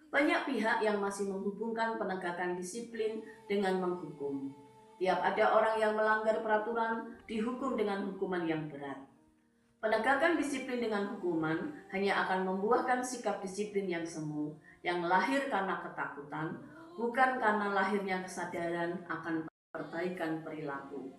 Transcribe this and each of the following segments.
Banyak pihak yang masih menghubungkan penegakan disiplin dengan menghukum. Tiap ada orang yang melanggar peraturan dihukum dengan hukuman yang berat. Penegakan disiplin dengan hukuman hanya akan membuahkan sikap disiplin yang semu, yang lahir karena ketakutan, bukan karena lahirnya kesadaran akan perbaikan perilaku.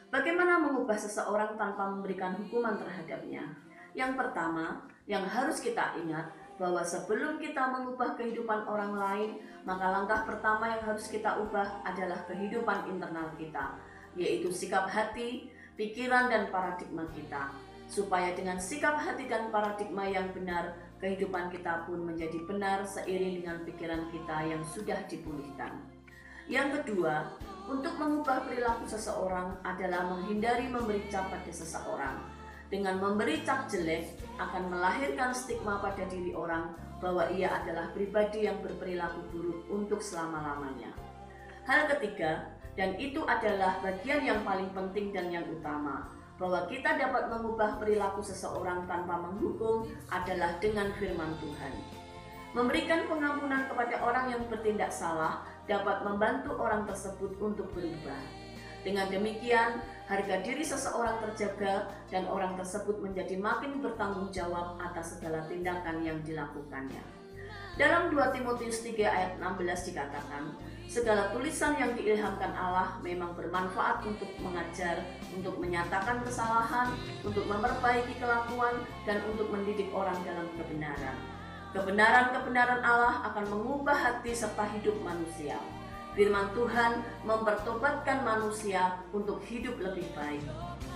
Bagaimana mengubah seseorang tanpa memberikan hukuman terhadapnya? Yang pertama, yang harus kita ingat bahwa sebelum kita mengubah kehidupan orang lain, maka langkah pertama yang harus kita ubah adalah kehidupan internal kita, yaitu sikap hati, pikiran, dan paradigma kita. Supaya dengan sikap hati dan paradigma yang benar, kehidupan kita pun menjadi benar seiring dengan pikiran kita yang sudah dipulihkan. Yang kedua, untuk mengubah perilaku seseorang adalah menghindari memberi cap pada seseorang. Dengan memberi cap jelek akan melahirkan stigma pada diri orang bahwa ia adalah pribadi yang berperilaku buruk untuk selama-lamanya. Hal ketiga, dan itu adalah bagian yang paling penting dan yang utama, bahwa kita dapat mengubah perilaku seseorang tanpa menghukum adalah dengan firman Tuhan. Memberikan pengampunan kepada orang yang bertindak salah dapat membantu orang tersebut untuk berubah. Dengan demikian, harga diri seseorang terjaga dan orang tersebut menjadi makin bertanggung jawab atas segala tindakan yang dilakukannya. Dalam 2 Timotius 3 ayat 16 dikatakan, segala tulisan yang diilhamkan Allah memang bermanfaat untuk mengajar, untuk menyatakan kesalahan, untuk memperbaiki kelakuan, dan untuk mendidik orang dalam kebenaran. Kebenaran-kebenaran Allah akan mengubah hati serta hidup manusia. Firman Tuhan mempertobatkan manusia untuk hidup lebih baik.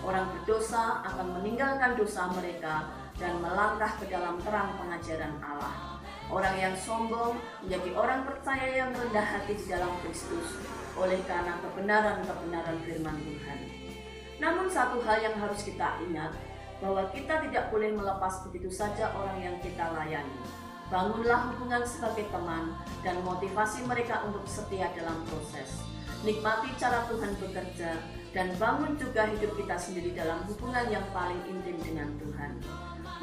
Orang berdosa akan meninggalkan dosa mereka dan melangkah ke dalam terang pengajaran Allah. Orang yang sombong menjadi orang percaya yang rendah hati di dalam Kristus oleh karena kebenaran-kebenaran firman Tuhan. Namun satu hal yang harus kita ingat, bahwa kita tidak boleh melepas begitu saja orang yang kita layani. Bangunlah hubungan sebagai teman dan motivasi mereka untuk setia dalam proses. Nikmati cara Tuhan bekerja dan bangun juga hidup kita sendiri dalam hubungan yang paling intim dengan Tuhan.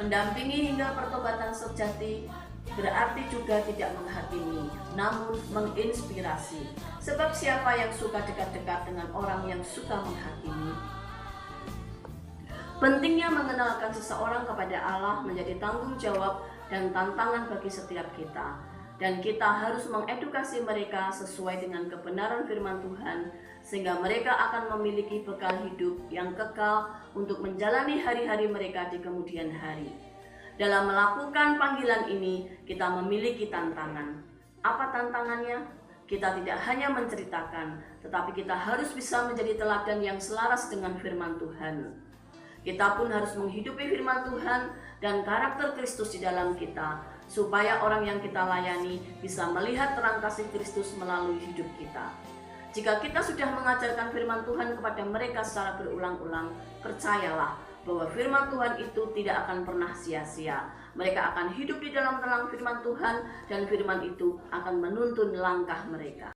Mendampingi hingga pertobatan sejati berarti juga tidak menghakimi, namun menginspirasi. Sebab siapa yang suka dekat-dekat dengan orang yang suka menghakimi? Pentingnya mengenalkan seseorang kepada Allah menjadi tanggung jawab dan tantangan bagi setiap kita. Dan kita harus mengedukasi mereka sesuai dengan kebenaran firman Tuhan, sehingga mereka akan memiliki bekal hidup yang kekal untuk menjalani hari-hari mereka di kemudian hari. Dalam melakukan panggilan ini, kita memiliki tantangan. Apa tantangannya? Kita tidak hanya menceritakan, tetapi kita harus bisa menjadi teladan yang selaras dengan firman Tuhan. Kita pun harus menghidupi firman Tuhan dan karakter Kristus di dalam kita, supaya orang yang kita layani bisa melihat terang kasih Kristus melalui hidup kita. Jika kita sudah mengajarkan firman Tuhan kepada mereka secara berulang-ulang, percayalah bahwa firman Tuhan itu tidak akan pernah sia-sia. Mereka akan hidup di dalam terang firman Tuhan dan firman itu akan menuntun langkah mereka.